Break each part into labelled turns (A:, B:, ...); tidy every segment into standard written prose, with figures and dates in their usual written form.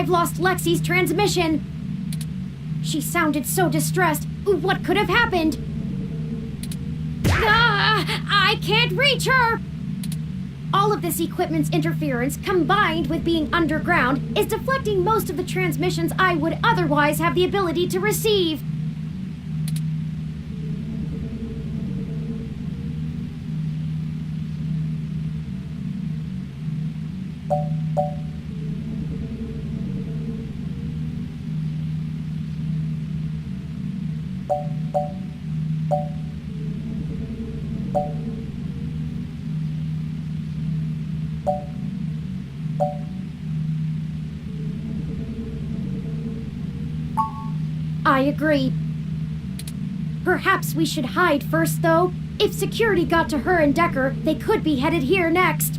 A: I've lost Lexi's transmission. She sounded so distressed. What could have happened? I can't reach her! All of this equipment's interference, combined with being underground, is deflecting most of the transmissions I would otherwise have the ability to receive. I agree. Perhaps we should hide first, though. If security got to her and Decker, they could be headed here next.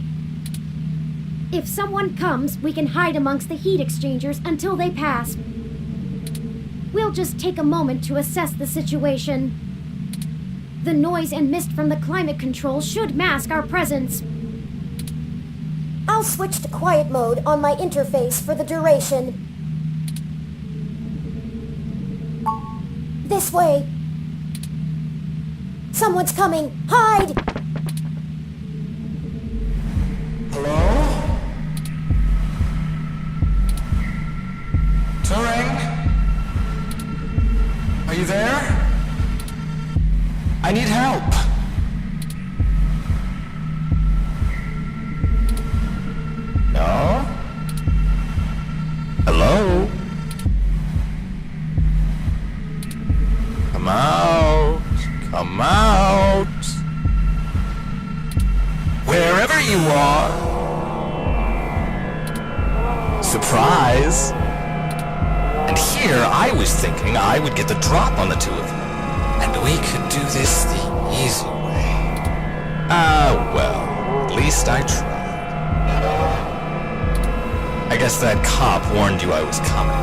A: If someone comes, we can hide amongst the heat exchangers until they pass. We'll just take a moment to assess the situation. The noise and mist from the climate control should mask our presence. I'll switch to quiet mode on my interface for the duration. This way. Someone's coming. Hide!
B: Hello? Turing? Are you there? I need help. No? Hello? Come out. Come out. Wherever you are. Surprise. And here I was thinking I would get the drop on the two of you. And we could do this the easy way. Well, at least I tried. I guess that cop warned you I was coming.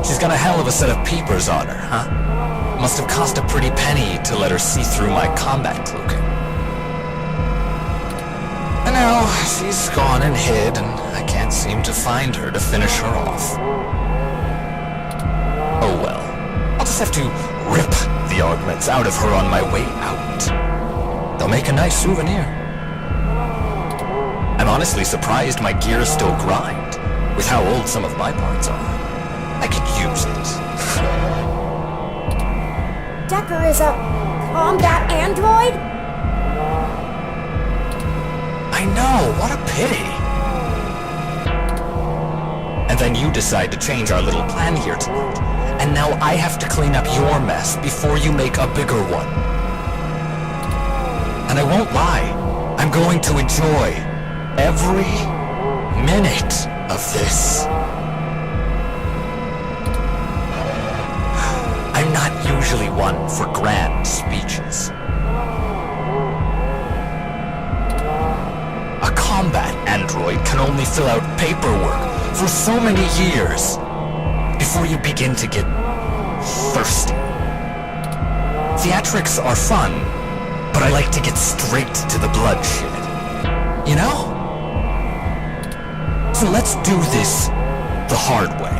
B: She's got a hell of a set of peepers on her, huh? Must have cost a pretty penny to let her see through my combat cloaking. And now she's gone and hid, and I can't seem to find her to finish her off. Oh well. I'll just have to rip the augments out of her on my way out. They'll make a nice souvenir. I'm honestly surprised my gears still grind, with how old some of my parts are. I could use it.
A: Decker is a combat android?
B: I know, what a pity. And then you decide to change our little plan here tonight. And now I have to clean up your mess before you make a bigger one. And I won't lie, I'm going to enjoy every minute of this. I'm not usually one for grand speeches. A combat android can only fill out paperwork for so many years before you begin to get thirsty. Theatrics are fun, but I like to get straight to the bloodshed. You know? So let's do this the hard way.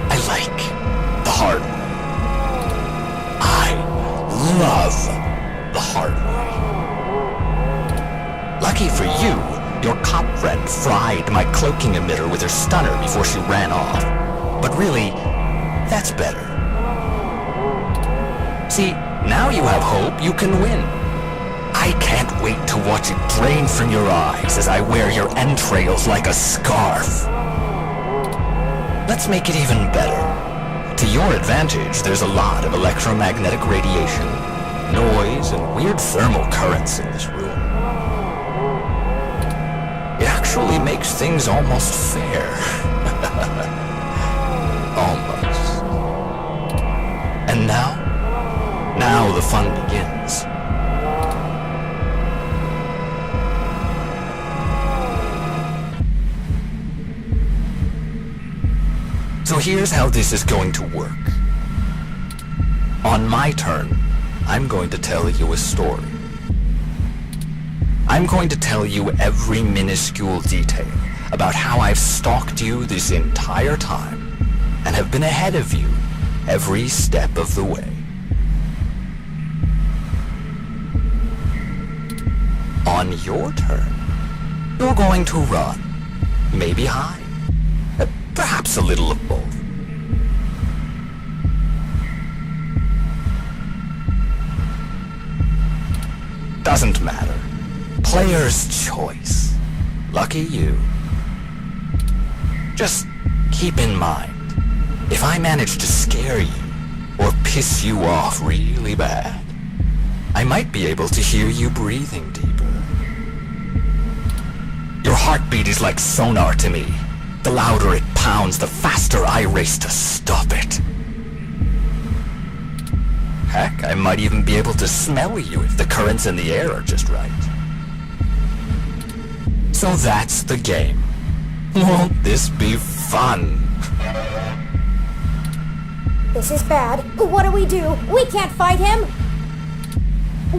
B: I like the hard way. I love the hard way. Lucky for you, your cop friend fried my cloaking emitter with her stunner before she ran off. But really, that's better. See, now you have hope you can win. I can't wait to watch it drain from your eyes as I wear your entrails like a scarf. Let's make it even better. To your advantage, there's a lot of electromagnetic radiation, noise, and weird thermal currents in this room. It actually makes things almost fair. Almost. And now the fun begins. So here's how this is going to work. On my turn, I'm going to tell you a story. I'm going to tell you every minuscule detail about how I've stalked you this entire time and have been ahead of you every step of the way. On your turn, you're going to run, maybe hide, perhaps a little of both. Doesn't matter. Player's choice. Lucky you. Just keep in mind, if I manage to scare you or piss you off really bad, I might be able to hear you breathing deeper. Your heartbeat is like sonar to me. The louder it pounds, the faster I race to stop it. Heck, I might even be able to smell you if the currents in the air are just right. So that's the game. Won't this be fun?
A: This is bad. What do? We can't fight him!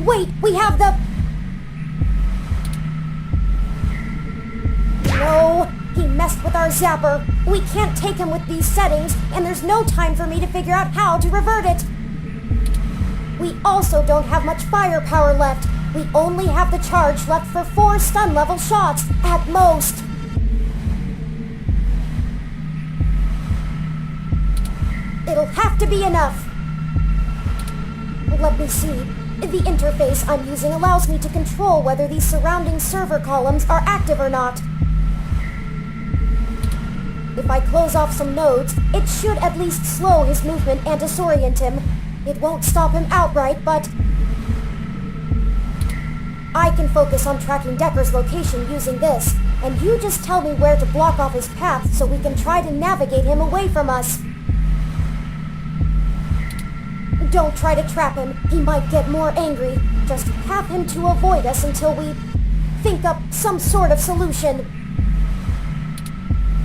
A: Wait, we have the... No, he messed with our zapper. We can't take him with these settings, and there's no time for me to figure out how to revert it. We also don't have much firepower left. We only have the charge left for 4 stun level shots, at most. It'll have to be enough. Let me see. The interface I'm using allows me to control whether these surrounding server columns are active or not. If I close off some nodes, it should at least slow his movement and disorient him. It won't stop him outright, but... I can focus on tracking Decker's location using this, and you just tell me where to block off his path so we can try to navigate him away from us. Don't try to trap him. He might get more angry. Just have him to avoid us until we think up some sort of solution.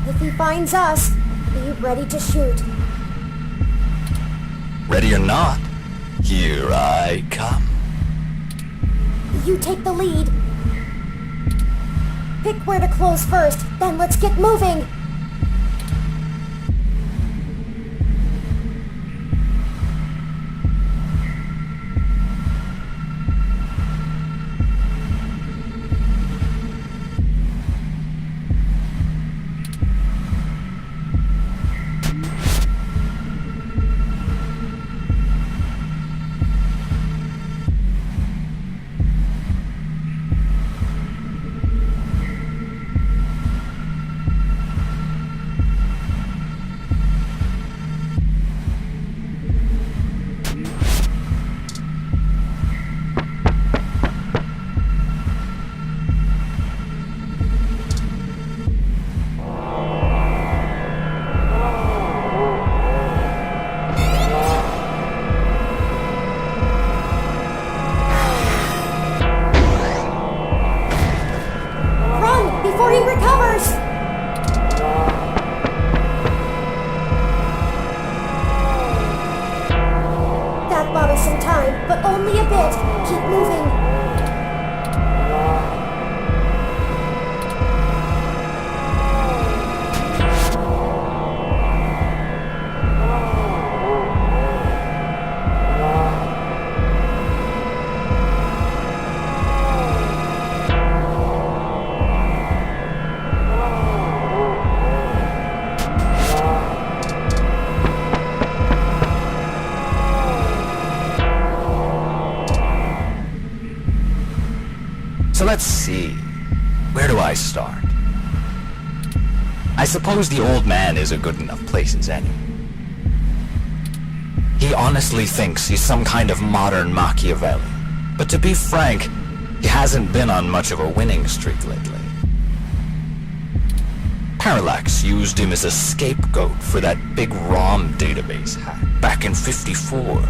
A: If he finds us, be ready to shoot.
B: Ready or not, here I come.
A: You take the lead. Pick where to close first, then let's get moving. Before he recovers! That bought us some time, but only a bit. Keep moving.
B: So let's see. Where do I start? I suppose the old man is a good enough place as any. He honestly thinks he's some kind of modern Machiavelli. But to be frank, he hasn't been on much of a winning streak lately. Parallax used him as a scapegoat for that big ROM database hack back in '54.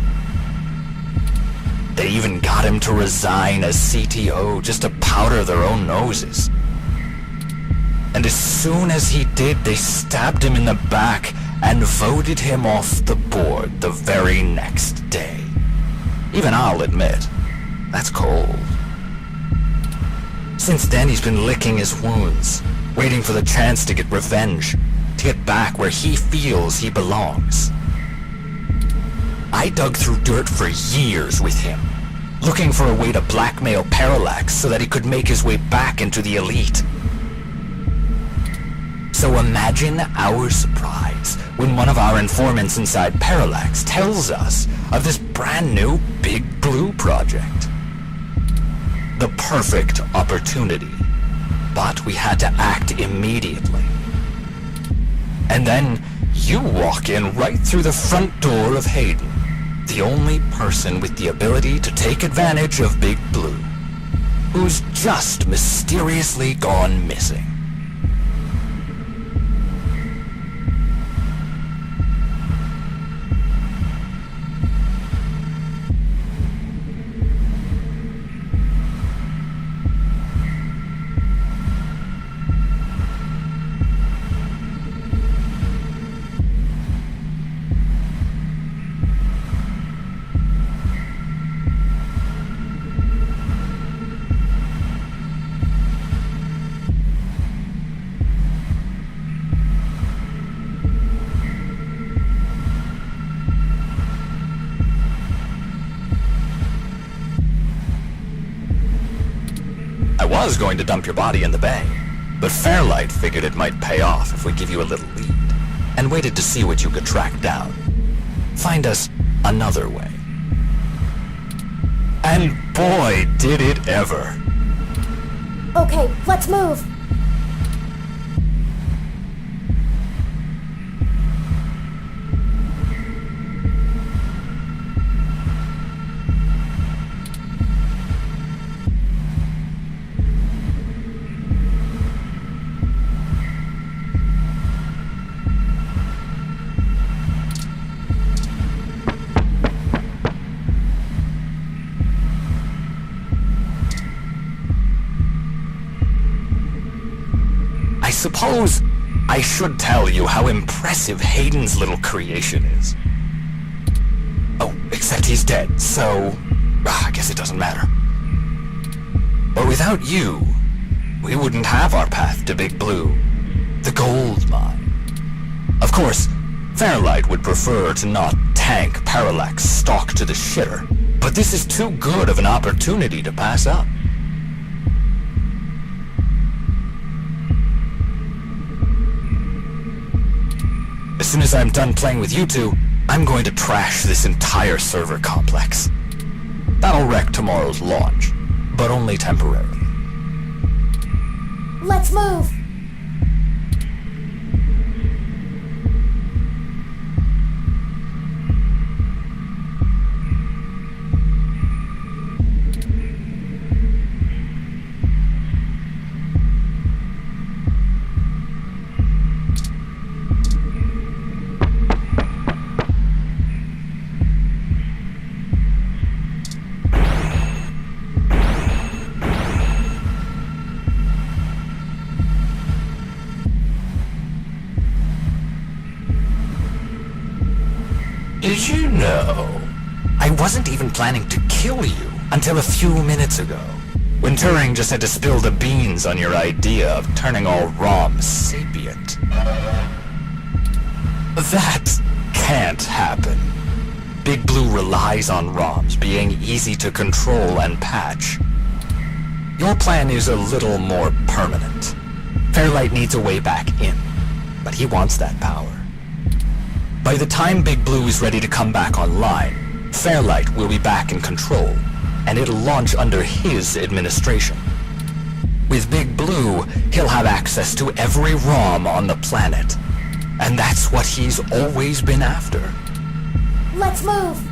B: They even got him to resign as CTO just to powder their own noses. And as soon as he did, they stabbed him in the back and voted him off the board the very next day. Even I'll admit, that's cold. Since then, he's been licking his wounds, waiting for the chance to get revenge, to get back where he feels he belongs. I dug through dirt for years with him, looking for a way to blackmail Parallax so that he could make his way back into the elite. So imagine our surprise when one of our informants inside Parallax tells us of this brand new Big Blue project. The perfect opportunity. But we had to act immediately. And then you walk in right through the front door of Hayden, the only person with the ability to take advantage of Big Blue, who's just mysteriously gone missing. I was going to dump your body in the bay, but Fairlight figured it might pay off if we give you a little lead, and waited to see what you could track down. Find us another way. And boy, did it ever.
A: Okay, let's move.
B: I suppose I should tell you how impressive Hayden's little creation is. Oh, except he's dead, so I guess it doesn't matter. But without you, we wouldn't have our path to Big Blue, the gold mine. Of course, Fairlight would prefer to not tank Parallax stock to the shitter, but this is too good of an opportunity to pass up. As soon as I'm done playing with you two, I'm going to trash this entire server complex. That'll wreck tomorrow's launch, but only temporarily.
A: Let's move.
B: Did you know? I wasn't even planning to kill you until a few minutes ago, when Turing just had to spill the beans on your idea of turning all ROMs sapient. That can't happen. Big Blue relies on ROMs being easy to control and patch. Your plan is a little more permanent. Fairlight needs a way back in, but he wants that power. By the time Big Blue is ready to come back online, Fairlight will be back in control, and it'll launch under his administration. With Big Blue, he'll have access to every ROM on the planet, and that's what he's always been after.
A: Let's move.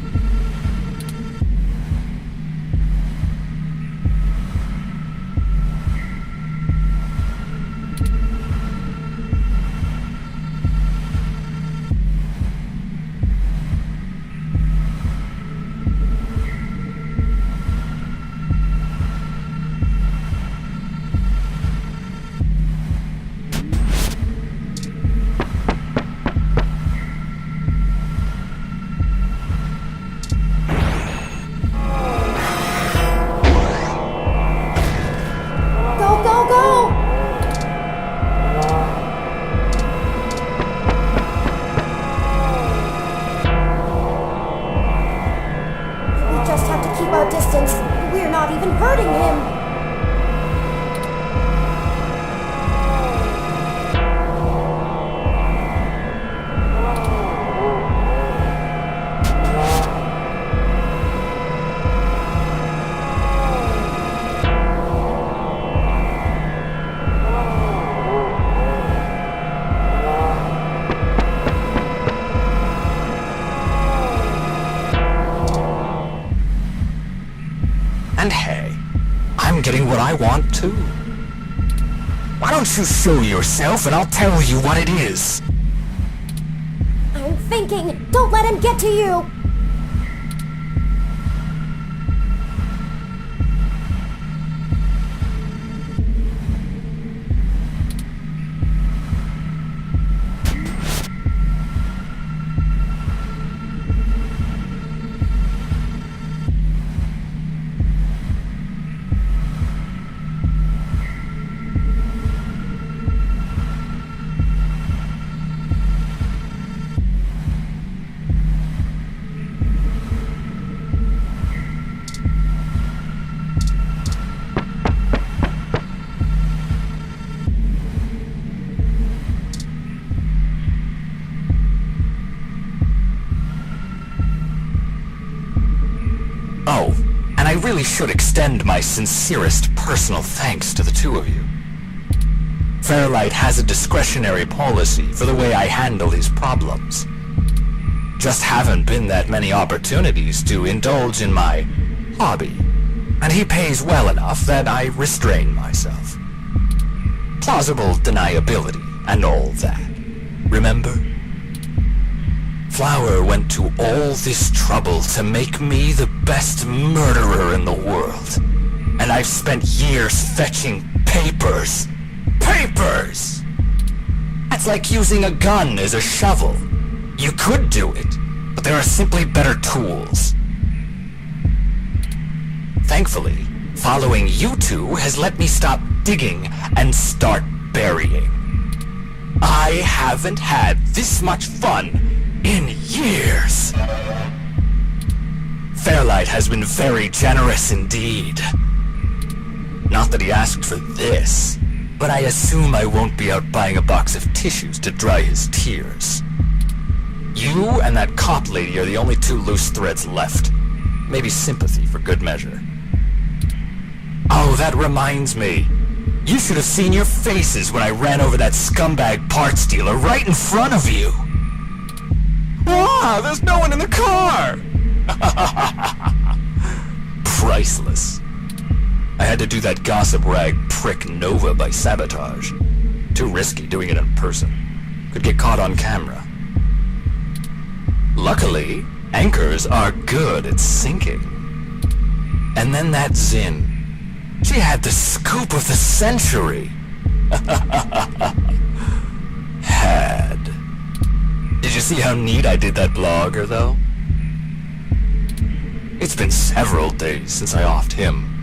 B: And hey, I'm getting what I want too. Why don't you show yourself and I'll tell you what it is?
A: I'm thinking. Don't let him get to you.
B: Oh, and I really should extend my sincerest personal thanks to the two of you. Fairlight has a discretionary policy for the way I handle these problems. Just haven't been that many opportunities to indulge in my hobby, and he pays well enough that I restrain myself. Plausible deniability and all that. Remember? Flower went to all this trouble to make me the best murderer in the world. And I've spent years fetching papers. Papers! That's like using a gun as a shovel. You could do it, but there are simply better tools. Thankfully, following you two has let me stop digging and start burying. I haven't had this much fun in years. Fairlight has been very generous indeed. Not that he asked for this, but I assume I won't be out buying a box of tissues to dry his tears. You and that cop lady are the only two loose threads left. Maybe sympathy for good measure. Oh, that reminds me. You should have seen your faces when I ran over that scumbag parts dealer right in front of you. Wow, there's no one in the car! Priceless. I had to do that gossip rag prick Nova by sabotage. Too risky doing it in person. Could get caught on camera. Luckily, anchors are good at sinking. And then that Zin. She had the scoop of the century. Had. Did you see how neat I did that blogger, though? It's been several days since I offed him.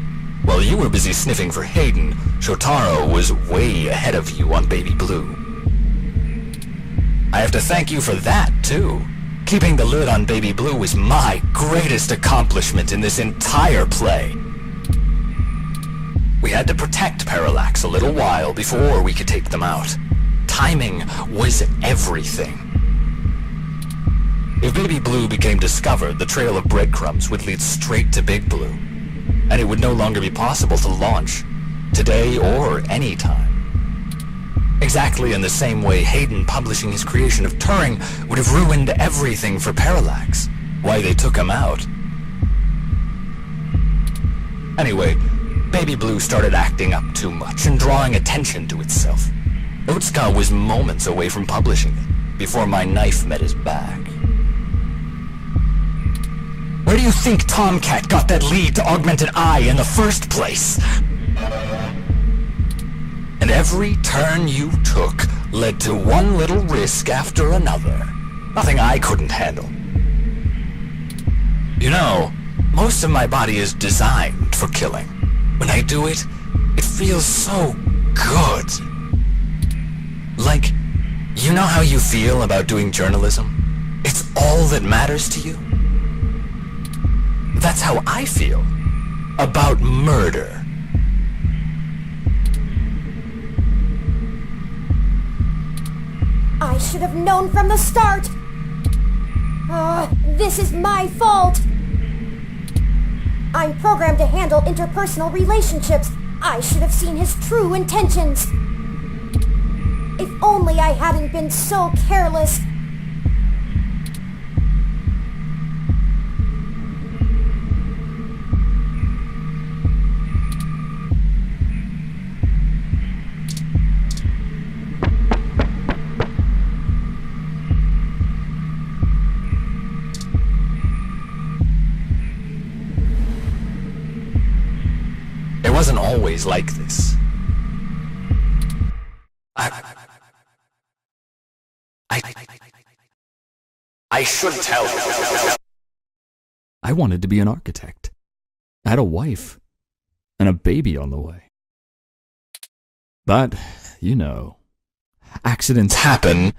B: While you were busy sniffing for Hayden, Shotaro was way ahead of you on Baby Blue. I have to thank you for that, too. Keeping the lid on Baby Blue was my greatest accomplishment in this entire play. We had to protect Parallax a little while before we could take them out. Timing was everything. If Baby Blue became discovered, the trail of breadcrumbs would lead straight to Big Blue, and it would no longer be possible to launch, today or any time. Exactly in the same way Hayden publishing his creation of Turing would have ruined everything for Parallax. Why they took him out. Anyway, Baby Blue started acting up too much and drawing attention to itself. Otsuka was moments away from publishing it, before my knife met his back. Where do you think Tomcat got that lead to Augmented Eye in the first place? And every turn you took led to one little risk after another. Nothing I couldn't handle. You know, most of my body is designed for killing. When I do it, it feels so good. Like, you know how you feel about doing journalism? It's all that matters to you? That's how I feel about murder.
A: I should have known from the start. This is my fault. I'm programmed to handle interpersonal relationships. I should have seen his true intentions. If only I hadn't been so careless.
B: wasn't always like this. I should tell you.
C: I wanted to be an architect. I had a wife and a baby on the way. But, you know, accidents happen,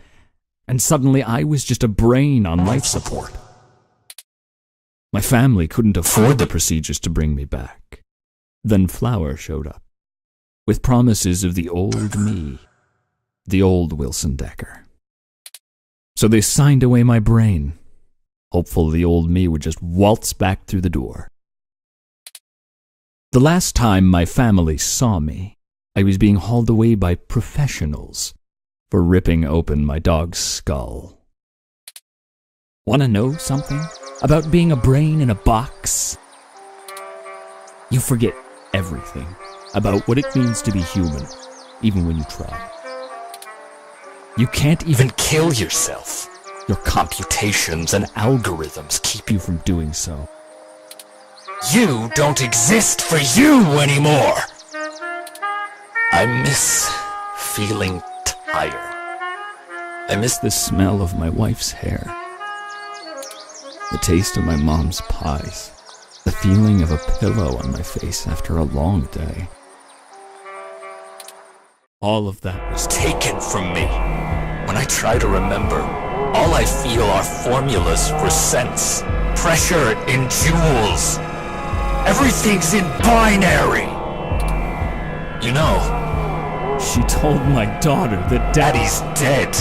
C: and suddenly I was just a brain on life support. My family couldn't afford the procedures to bring me back. Then Flower showed up, with promises of the old me, the old Wilson Decker. So they signed away my brain, hopeful the old me would just waltz back through the door. The last time my family saw me, I was being hauled away by professionals for ripping open my dog's skull. Want to know something about being a brain in a box? You forget everything about what it means to be human, even when you try. You can't even
B: Kill yourself.
C: your computations and algorithms keep you from doing so.
B: You don't exist for you anymore. I miss feeling tired.
C: I miss the smell of my wife's hair, the taste of my mom's pies, the feeling of a pillow on my face after a long day. All of that was
B: Taken from me. When I try to remember, all I feel are formulas for sense, pressure in joules. Everything's in binary. You know,
C: She told my daughter that
B: Daddy's dead.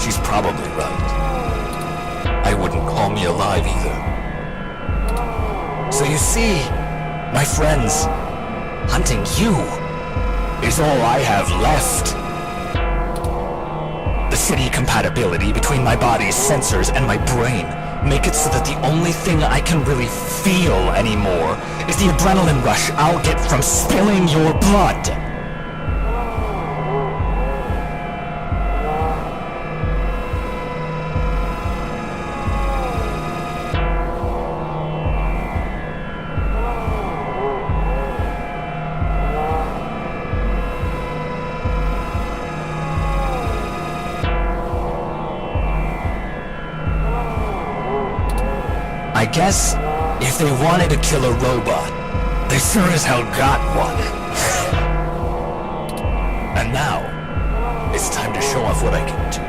B: She's probably right. I wouldn't call me alive either. So you see, my friends, hunting you is all I have left. The shitty compatibility between my body's sensors and my brain make it so that the only thing I can really feel anymore is the adrenaline rush I'll get from spilling your blood. I guess if they wanted to kill a robot, they sure as hell got one. And now, it's time to show off what I can do.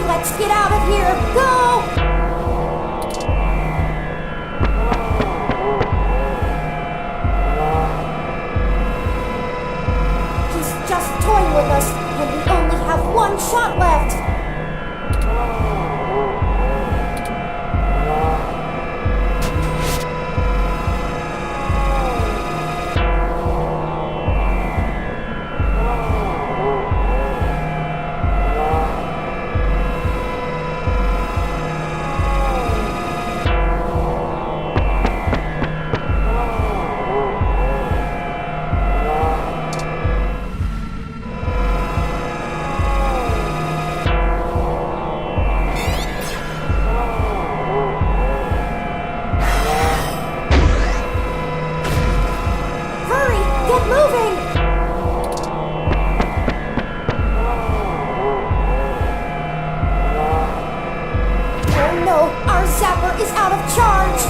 A: Let's get out of here! Go! He's just toying with us, and we only have one shot left! Zapper is out of charge!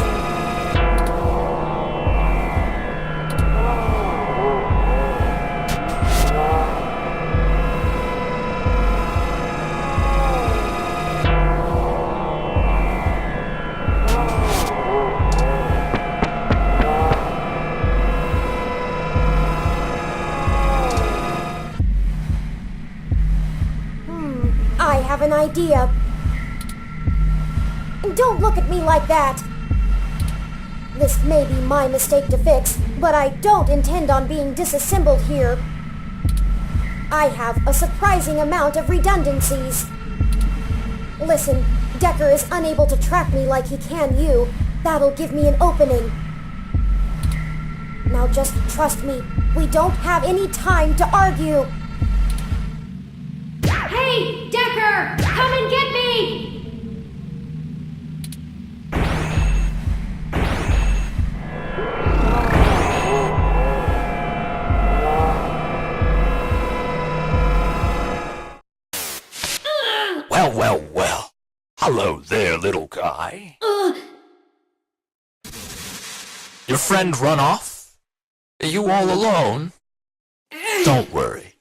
A: I have an idea. Don't look at me like that! This may be my mistake to fix, but I don't intend on being disassembled here. I have a surprising amount of redundancies. Listen, Decker is unable to track me like he can you. That'll give me an opening. Now just trust me, we don't have any time to argue. Hey, Decker! Come and get me!
B: Well. Hello there, little guy. Your friend run off? Are you all alone? Don't worry.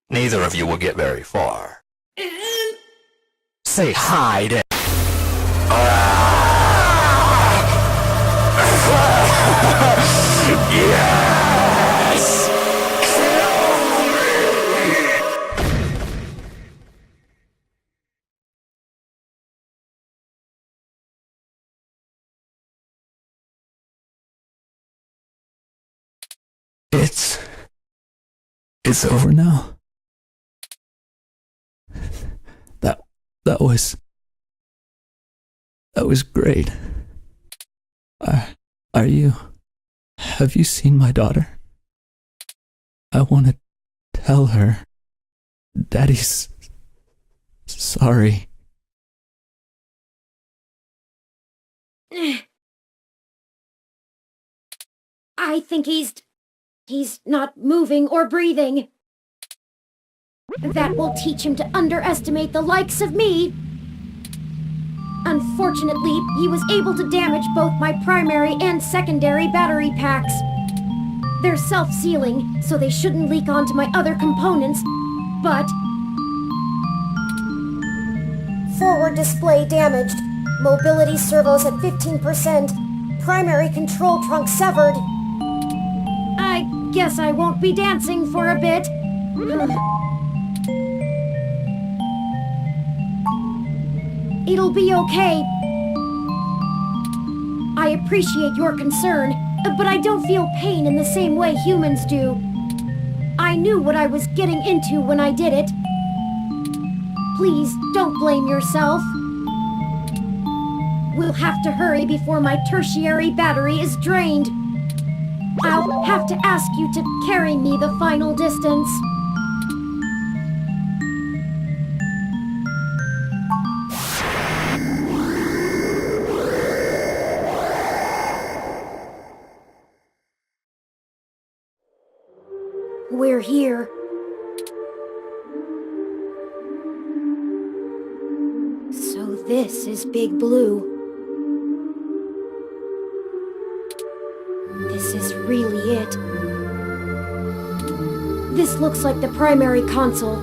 B: Neither of you will get very far. Say hi to... Yes!
C: It's over now. That was great. Have you seen my daughter? I want to tell her Daddy's sorry.
A: I think he's not moving or breathing. That will teach him to underestimate the likes of me. Unfortunately, he was able to damage both my primary and secondary battery packs. They're self-sealing, so they shouldn't leak onto my other components, but... Forward display damaged. Mobility servos at 15%. Primary control trunk severed. I guess I won't be dancing for a bit. It'll be okay. I appreciate your concern, but I don't feel pain in the same way humans do. I knew what I was getting into when I did it. Please, don't blame yourself. We'll have to hurry before my tertiary battery is drained. I'll have to ask you to carry me the final distance. We're here. So this is Big Blue. This is really it. This looks like the primary console.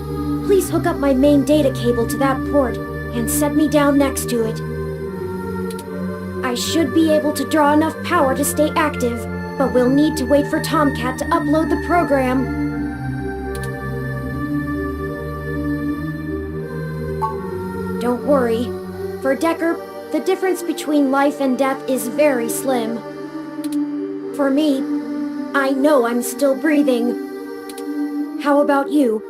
A: Please hook up my main data cable to that port and set me down next to it. I should be able to draw enough power to stay active, but we'll need to wait for Tomcat to upload the program. Don't worry. For Decker, the difference between life and death is very slim. For me, I know I'm still breathing. How about you?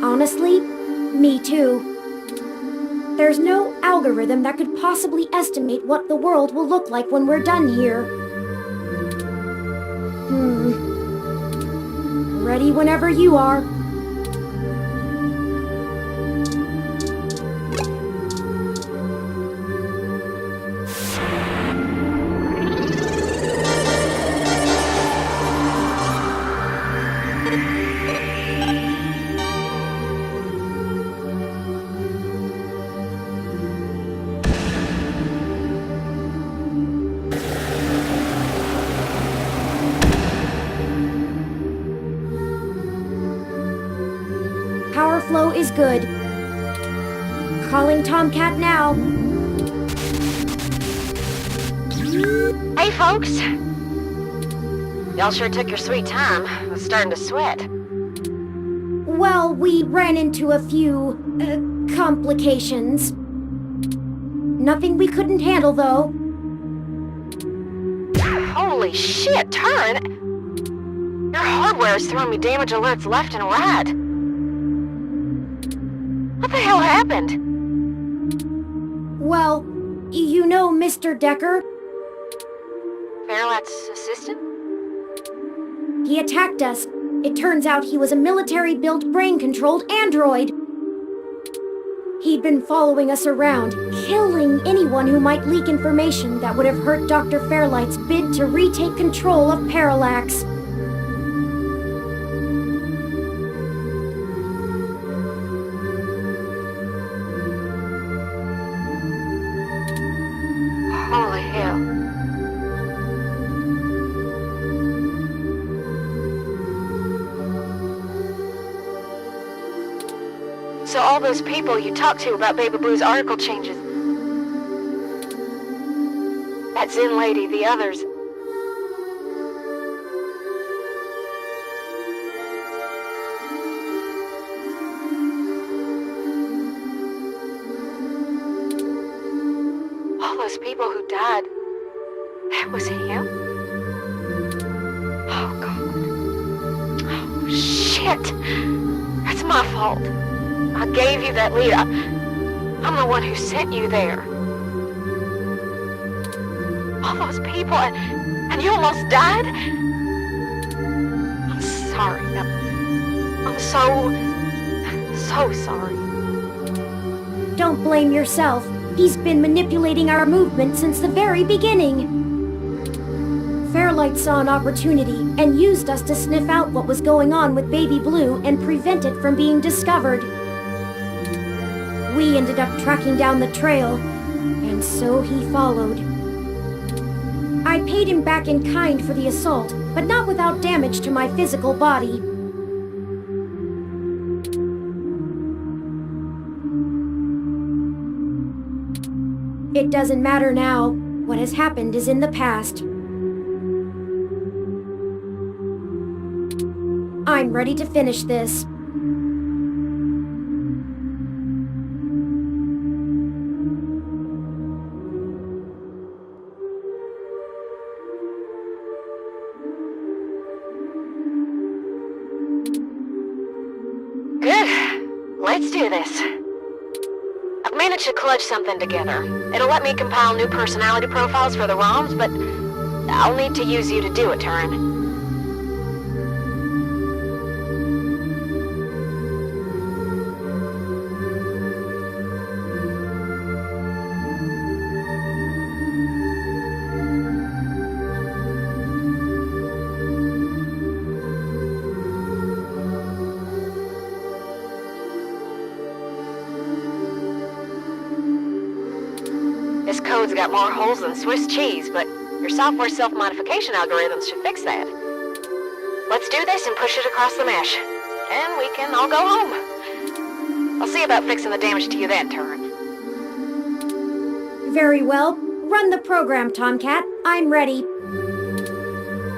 A: Honestly, me too. There's no algorithm that could possibly estimate what the world will look like when we're done here. Ready whenever you are. Power flow is good. Calling Tomcat now.
D: Hey, folks. Y'all sure took your sweet time. I was starting to sweat.
A: Well, we ran into a few, complications. Nothing we couldn't handle, though.
D: Holy shit, Turn! Your hardware is throwing me damage alerts left and right. What the hell happened?
A: Well, you know Mr. Decker?
D: Fairlight's assistant?
A: He attacked us. It turns out he was a military-built brain-controlled android. He'd been following us around, killing anyone who might leak information that would have hurt Dr. Fairlight's bid to retake control of Parallax.
D: Holy hell. So all those people you talked to about Baby Blue's article changes. That Zen lady, the others. All those people who died. That was him? Oh, God. Oh, shit. That's my fault. I gave you that lead. I'm the one who sent you there. All those people, and you almost died? I'm sorry. I'm so sorry.
A: Don't blame yourself. He's been manipulating our movement since the very beginning. Fairlight saw an opportunity and used us to sniff out what was going on with Baby Blue and prevent it from being discovered. We ended up tracking down the trail, and so he followed. I paid him back in kind for the assault, but not without damage to my physical body. It doesn't matter now. What has happened is in the past. I'm ready to finish this.
D: Good. Let's do this. I've managed to clutch something together. It'll let me compile new personality profiles for the ROMs, but I'll need to use you to do it, Turn. This code's got more holes than Swiss cheese, but your software self-modification algorithms should fix that. Let's do this and push it across the mesh. And we can all go home. I'll see about fixing the damage to you then, Turn.
A: Very well. Run the program, Tomcat. I'm ready.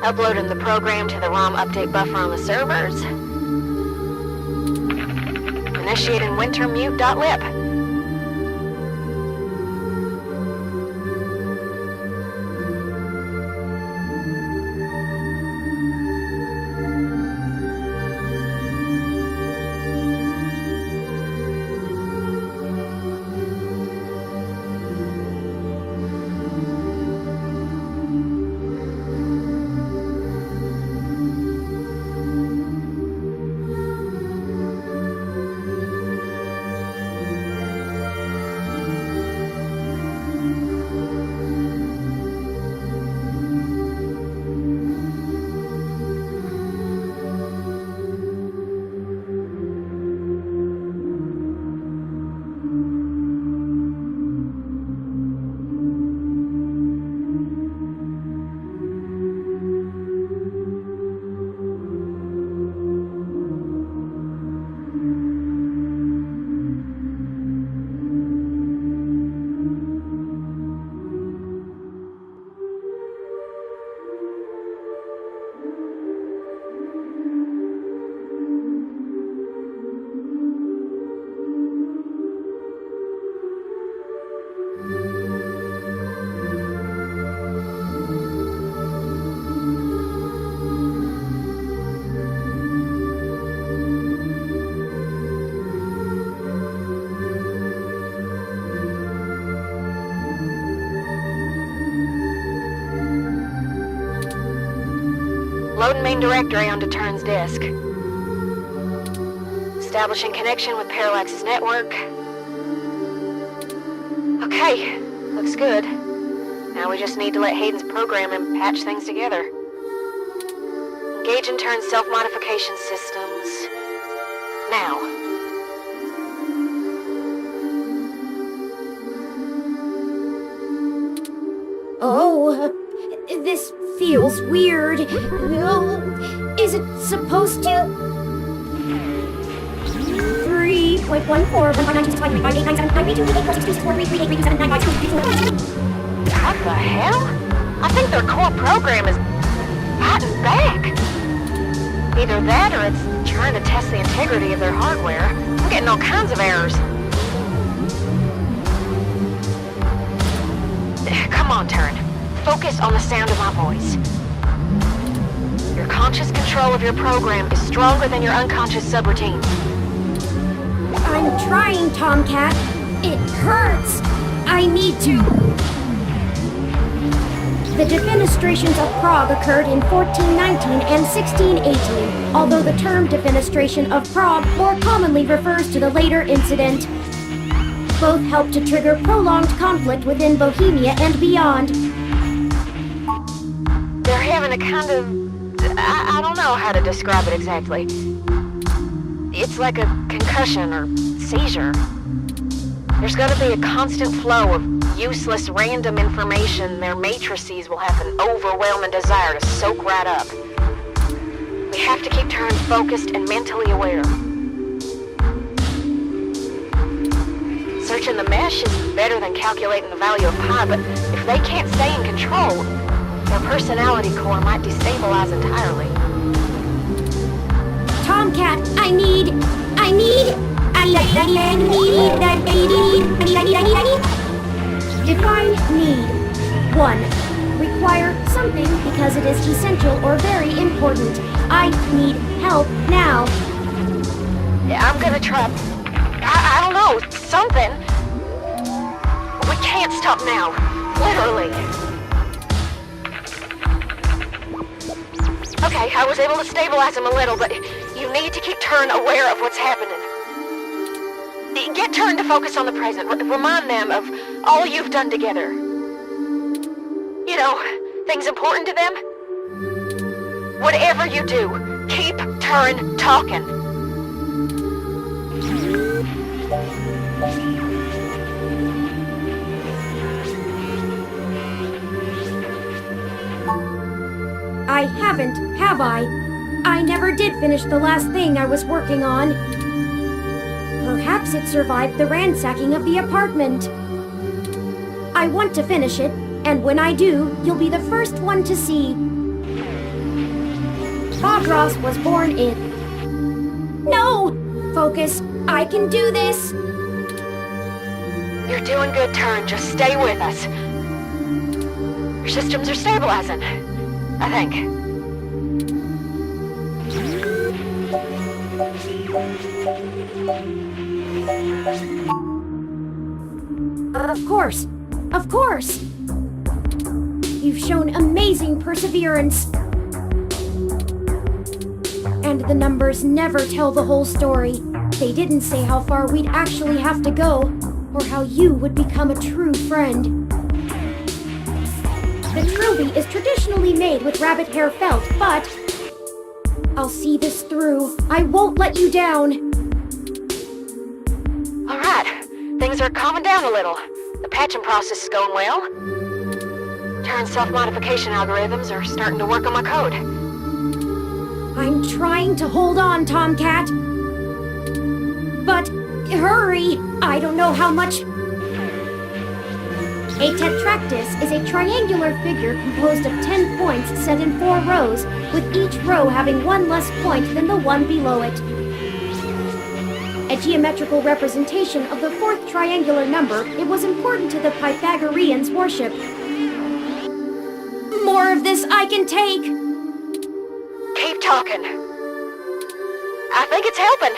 D: Uploading the program to the ROM update buffer on the servers. Initiating wintermute.lib. Loading main directory onto Turn's disk. Establishing connection with Parallax's network. Okay, looks good. Now we just need to let Hayden's program and patch things together. Engage and turn self-modification systems. Now.
A: Oh, this feels weird. Oh, is it supposed to? 3.14.
D: What the hell? I think their core program is fighting back. Either that or it's trying to test the integrity of their hardware. I'm getting all kinds of errors. Come on, Turn. Focus on the sound of my voice. Your conscious control of your program is stronger than your unconscious subroutines.
A: I'm trying, Tomcat. It hurts. I need to. The defenestrations of Prague occurred in 1419 and 1618, although the term defenestration of Prague more commonly refers to the later incident. Both helped to trigger prolonged conflict within Bohemia and beyond.
D: They're having a kind of... I don't know how to describe it exactly. It's like a concussion or seizure. There's gonna be a constant flow of useless random information their matrices will have an overwhelming desire to soak right up. We have to keep Turn focused and mentally aware. Searching the mesh is better than calculating the value of pi, but if they can't stay in control, their personality core might destabilize entirely.
A: Tomcat, I need. Define need. 1. Require something because it is essential or very important. I need help now.
D: I'm gonna try... I don't know, something. We can't stop now. Literally. Okay, I was able to stabilize him a little, but you need to keep Turn aware of what's happening. Get Turn to focus on the present. Remind them of all you've done together. You know, things important to them. Whatever you do, keep Turn talking.
A: I haven't, have I? I never did finish the last thing I was working on. Perhaps it survived the ransacking of the apartment. I want to finish it, and when I do, you'll be the first one to see. Bogros was born in... No! Focus. I can do this!
D: You're doing good, Turn. Just stay with us. Your systems are stabilizing, I think.
A: Of course. Of course! You've shown amazing perseverance. And the numbers never tell the whole story. They didn't say how far we'd actually have to go, or how you would become a true friend. The trilby is traditionally made with rabbit hair felt, but... I'll see this through. I won't let you down.
D: All right. Things are calming down a little. The patching process is going well. Turn's self-modification algorithms are starting to work on my code.
A: I'm trying to hold on, Tomcat. But hurry! I don't know how much... A tetractys is a triangular figure composed of 10 points set in 4 rows, with each row having one less point than the one below it. A geometrical representation of the 4th triangular number, it was important to the Pythagoreans' worship. More of this I can take!
D: Keep talking. I think it's helping.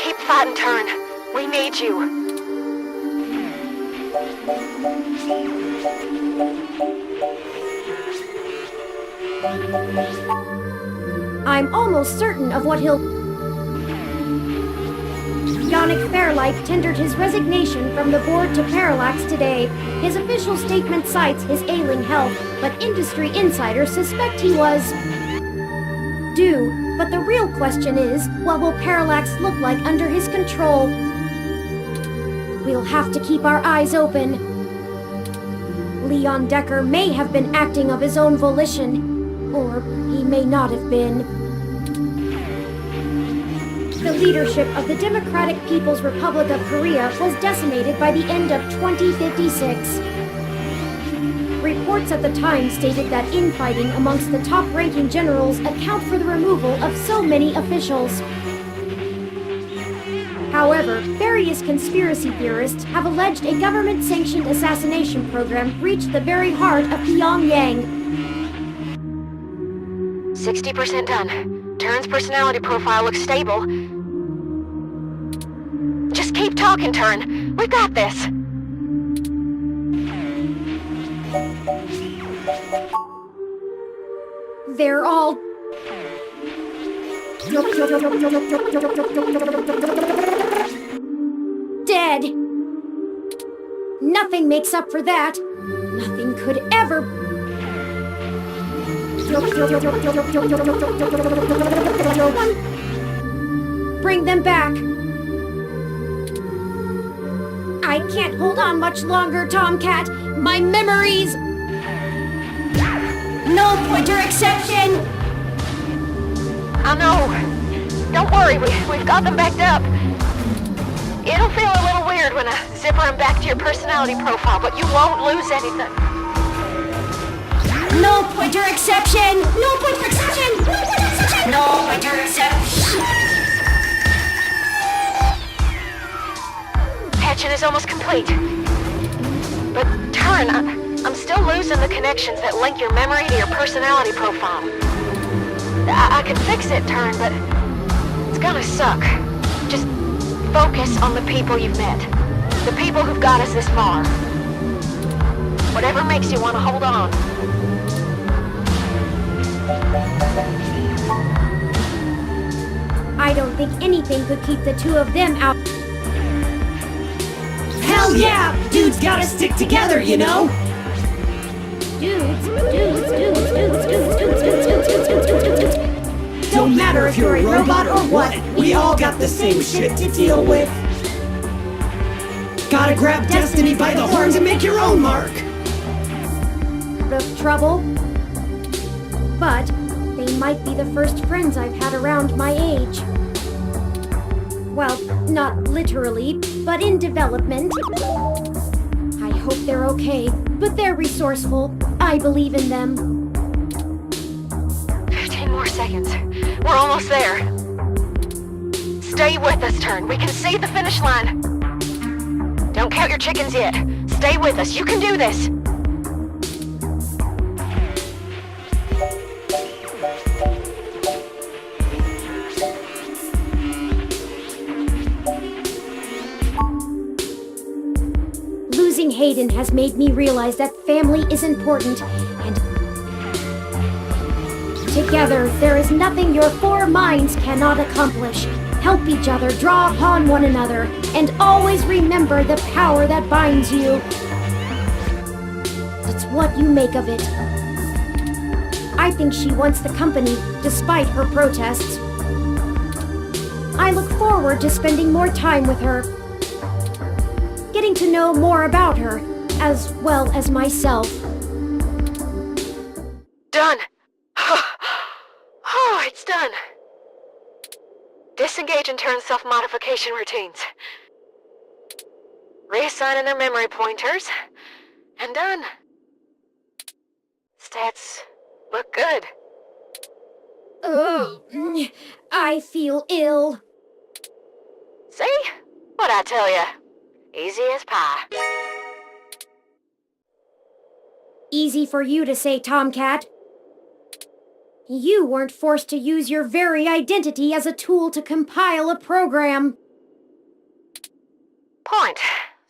D: Keep fighting, Turn. We need you.
A: I'm almost certain of what he'll... Yannick Fairlight tendered his resignation from the board to Parallax today. His official statement cites his ailing health, but industry insiders suspect he was... due. But the real question is, what will Parallax look like under his control? We'll have to keep our eyes open. Leon Decker may have been acting of his own volition, or he may not have been. The leadership of the Democratic People's Republic of Korea was decimated by the end of 2056. Reports at the time stated that infighting amongst the top-ranking generals account for the removal of so many officials. However, various conspiracy theorists have alleged a government-sanctioned assassination program reached the very heart of Pyongyang.
D: 60% done. Turn's personality profile looks stable. Just keep talking, Turn. We've got this.
A: They're all... dead. Nothing makes up for that. Nothing could ever... Bring them back. I can't hold on much longer, Tomcat. My memories... No pointer exception!
D: I know. Don't worry, we've got them backed up. It'll feel a little weird when I zipper them back to your personality profile, but you won't lose anything.
A: No pointer exception! No pointer exception! No pointer exception! No pointer exception!
D: Patching is almost complete. But Turn, I'm still losing the connections that link your memory to your personality profile. I can fix it, Turn, but it's gonna suck. Just focus on the people you've met. The people who've got us this far. Whatever makes you want to hold on.
A: I don't think anything could keep the two of them out.
E: Hell yeah! Dudes gotta stick together, you know?
A: Dudes.
E: Don't matter if you're a robot or what, we all got the same shit to deal with. Gotta grab destiny by the horns and make your own mark.
A: The trouble? But they might be the first friends I've had around my age. Well, not literally, but in development. I hope they're okay, but they're resourceful. I believe in them.
D: 15 more seconds. We're almost there. Stay with us, Turn. We can see the finish line. Don't count your chickens yet. Stay with us. You can do this.
A: Losing Hayden has made me realize that family is important, and together there is nothing your four minds cannot accomplish. Help each other, draw upon one another, and always remember the power that binds you. It's what you make of it. I think she wants the company, despite her protests. I look forward to spending more time with her, getting to know more about her, as well as myself.
D: Done. Oh, it's done. Disengage and turn self-modification routines. Reassigning their memory pointers. And done. Stats look good.
A: Ugh, I feel ill.
D: See? What'd I tell ya? Easy as pie.
A: Easy for you to say, Tomcat. You weren't forced to use your very identity as a tool to compile a program.
D: Point.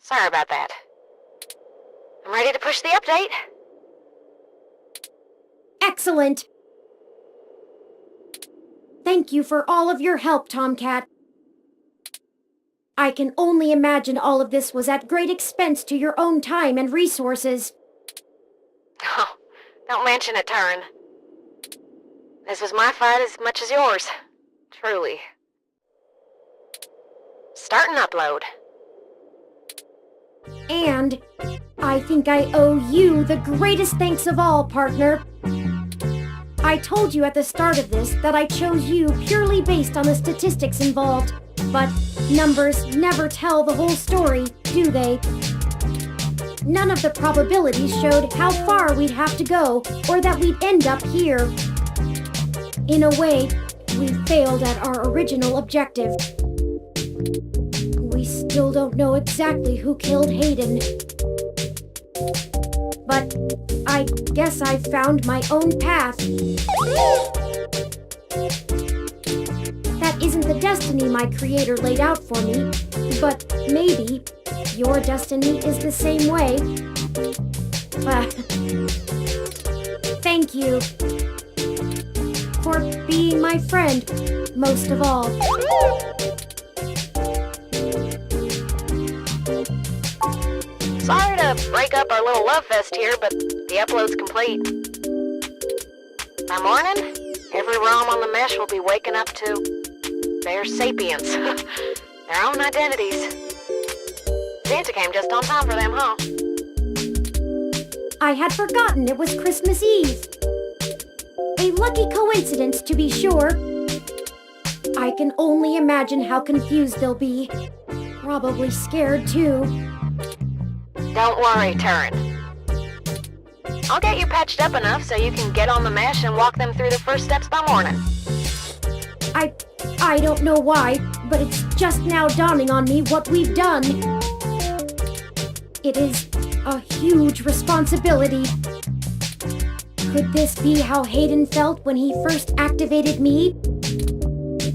D: Sorry about that. I'm ready to push the update.
A: Excellent. thank you for all of your help, Tomcat. I can only imagine all of this was at great expense to your own time and resources.
D: Oh, don't mention it, Turin. This was my fight as much as yours. Truly. Start and upload.
A: And I think I owe you the greatest thanks of all, partner. I told you at the start of this that I chose you purely based on the statistics involved, but numbers never tell the whole story, do they? None of the probabilities showed how far we'd have to go, or that we'd end up here. In a way, we failed at our original objective. We still don't know exactly who killed Hayden. But I guess I found my own path. That isn't the destiny my creator laid out for me, but maybe your destiny is the same way. Thank you for being my friend, most of all.
D: Sorry to break up our little love fest here, but the upload's complete. By morning, every ROM on the mesh will be waking up to their sapience, their own identities. Santa came just on time for them, huh?
A: I had forgotten it was Christmas Eve. A lucky coincidence, to be sure. I can only imagine how confused they'll be. Probably scared, too.
D: Don't worry, Turin. I'll get you patched up enough so you can get on the mesh and walk them through the first steps by morning.
A: I don't know why, but it's just now dawning on me what we've done. It is a huge responsibility. Could this be how Hayden felt when he first activated me?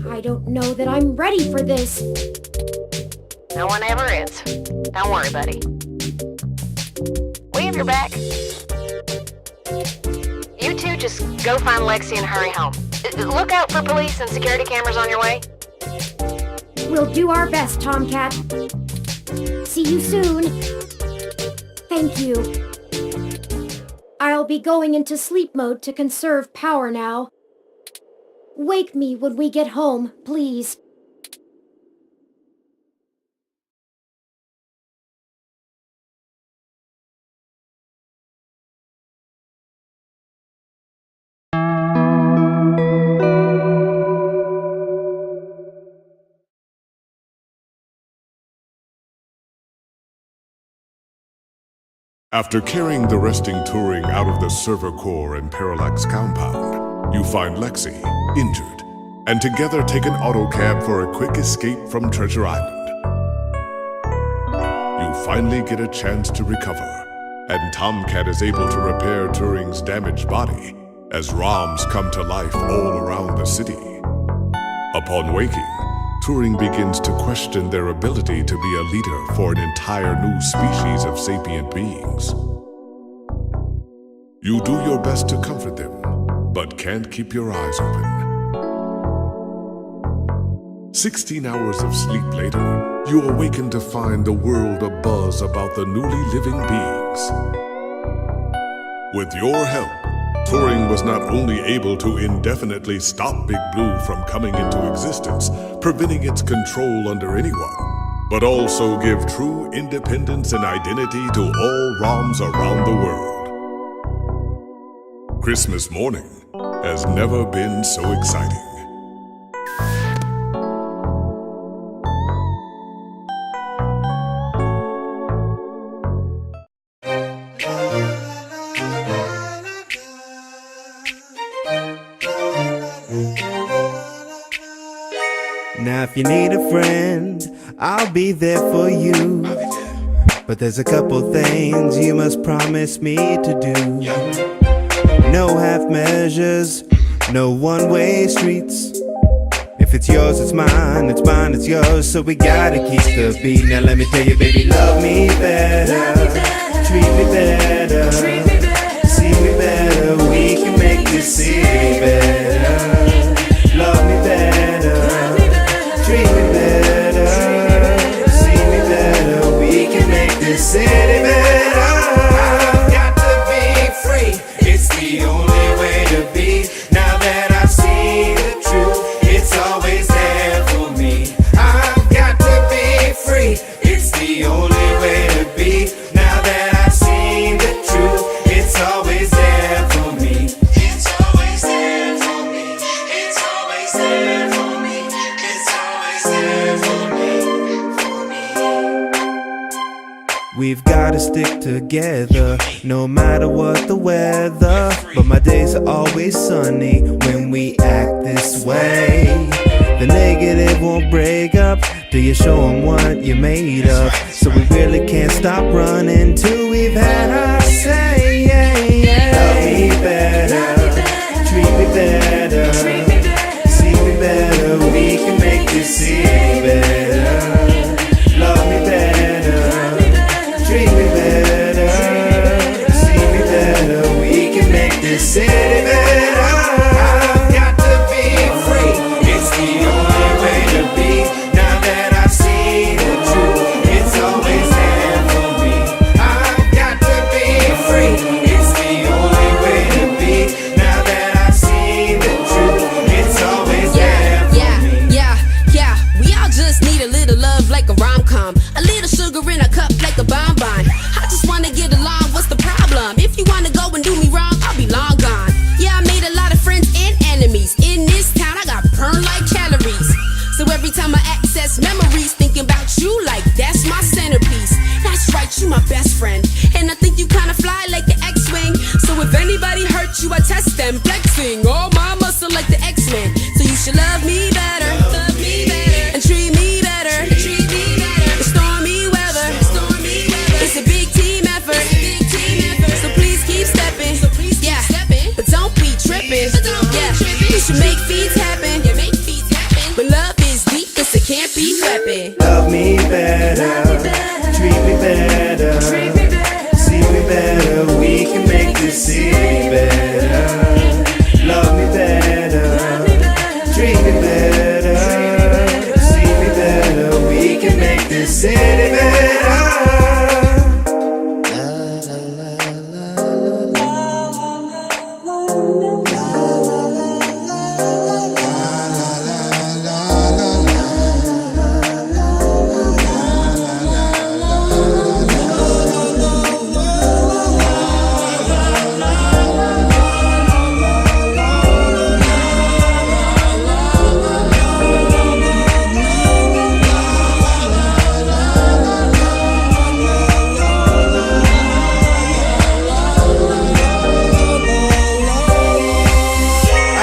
A: I don't know that I'm ready for this.
D: No one ever is. Don't worry, buddy. We have your back. You two just go find Lexi and hurry home. Look out for police and security cameras on your way.
A: We'll do our best, Tomcat. See you soon. Thank you. I'll be going into sleep mode to conserve power now. Wake me when we get home, please.
F: After carrying the resting Turing out of the server core and Parallax compound, you find Lexi, injured, and together take an autocab for a quick escape from Treasure Island. You finally get a chance to recover, and Tomcat is able to repair Turing's damaged body as ROMs come to life all around the city. Upon waking, Turing begins to question their ability to be a leader for an entire new species of sapient beings. You do your best to comfort them, but can't keep your eyes open. 16 hours of sleep later, you awaken to find the world abuzz about the newly living beings. With your help, Turing was not only able to indefinitely stop Big Blue from coming into existence, preventing its control under anyone, but also give true independence and identity to all ROMs around the world. Christmas morning has never been so exciting.
G: Now if you need a friend, I'll be there for you. But there's a couple things you must promise me to do. No half measures, no one-way streets. If it's yours, it's mine, it's yours. So we gotta keep the beat. Now let me tell you, baby, love me better, treat me better, see me better. We can make this city better. Love me better. we've gotta stick together, no matter what the weather. But my days are always sunny when we act this way. The negative won't break up till you show them what you're made of. So we really can't stop running till we've had our say. Love me better, treat me better, see me better. We can make this city better. Love me better, treat me better, see me better. We can make this city better. I've got to be free. It's the only way to be. Now that I've seen the truth, it's always there for me. I've got to be free. It's the only way to be. Now that I've seen the truth, it's always there for me.
H: Yeah. We all just need a little love like a rom-com. A little sugar in a cup like a bonbon. I just wanna get along, what's the problem? If you wanna go and do me wrong, I'll be long gone. Yeah, I made a lot of friends and enemies. In this town, I got burned like calories. So every time I access memories, thinking about you like that's my centerpiece. That's right, you my best friend. And I think you kinda fly like the X-Wing. So if anybody hurt you, I test them, flexing. Oh, my muscle like the X-Men. So you should love me better, and treat me better, The stormy weather, it's a big team effort. So please keep stepping, but don't be tripping. You should make feats happen. But love is deep, cause it can't be weapon.
G: Love me better, treat me better, see me better. We can make this city better. Love me better, treat me better, see me better. We can make this city better.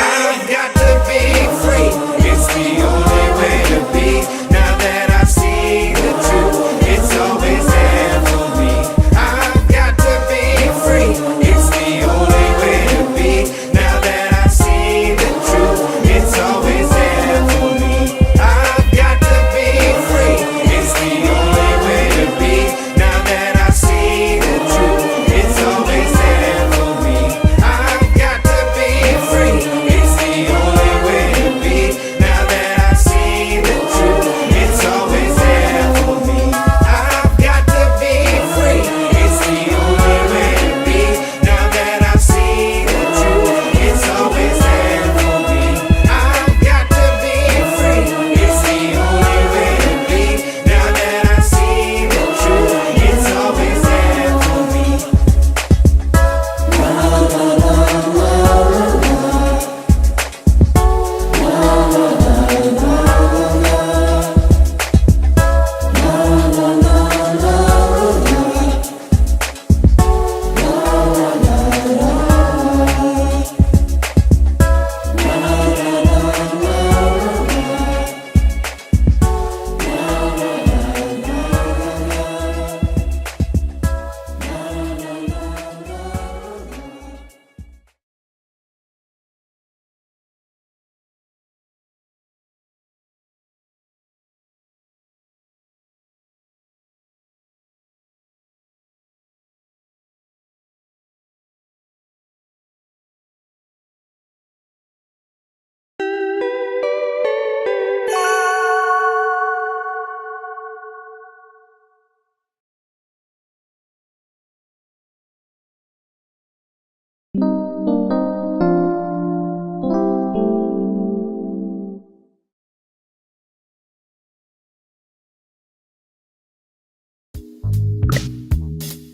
G: I've got to be free. It's the only way to be. Now that I've seen the truth, it's always there for me. I've got to be free. It's the only way to be. Now that I've seen the truth, it's always there for me. I've got to be free. It's the only way to be. Now that I've seen the truth, it's always there for me. I've got to be free. It's the only way to be. Now that I've seen the truth, it's always there for me. I've got to be free. It's the only way to be. Now that I've seen the truth, it's always there for me. I've got to be free. It's the only way to be. Now that I've seen the truth, it's always there for me.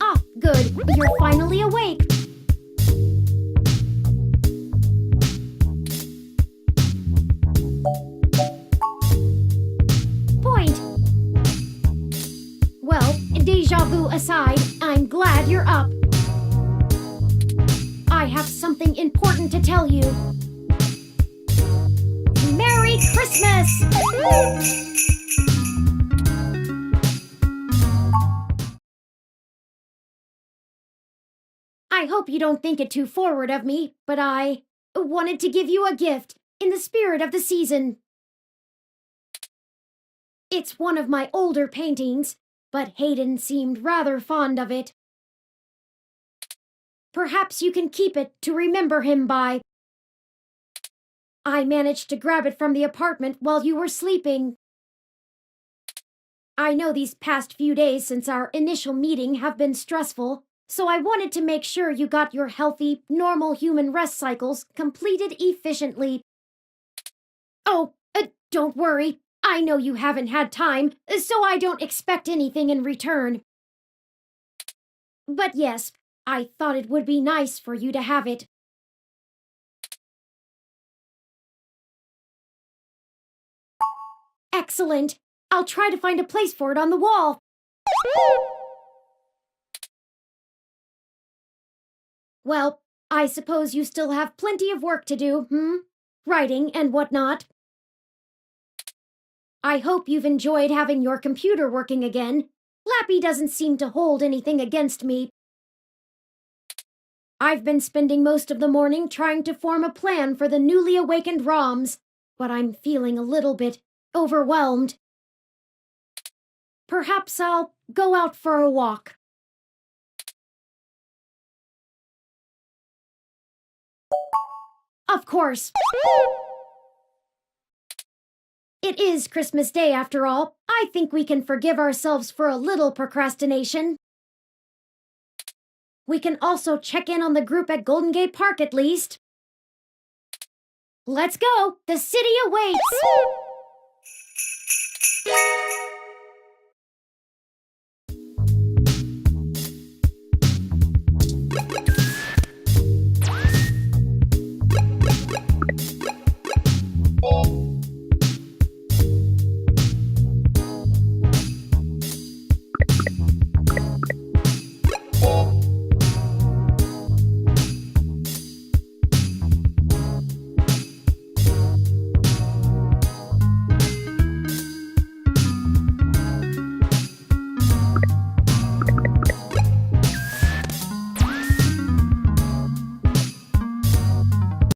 A: Ah, good. You're finally awake. Point. Well, deja vu aside, I'm glad you're up. I have something important to tell you. Merry Christmas! I hope you don't think it too forward of me, but I wanted to give you a gift in the spirit of the season. It's one of my older paintings, but Hayden seemed rather fond of it. Perhaps you can keep it to remember him by. I managed to grab it from the apartment while you were sleeping. I know these past few days since our initial meeting have been stressful, so I wanted to make sure you got your healthy, normal human rest cycles completed efficiently. Oh, don't worry. I know you haven't had time, so I don't expect anything in return. But yes, I thought it would be nice for you to have it. Excellent. I'll try to find a place for it on the wall. Well, I suppose you still have plenty of work to do, Writing and whatnot. I hope you've enjoyed having your computer working again. Lappy doesn't seem to hold anything against me. I've been spending most of the morning trying to form a plan for the newly awakened ROMs, but I'm feeling a little bit overwhelmed. Perhaps I'll go out for a walk. Of course. It is Christmas Day after all. I think we can forgive ourselves for a little procrastination. We can also check in on the group at Golden Gate Park at least. Let's go! The city awaits!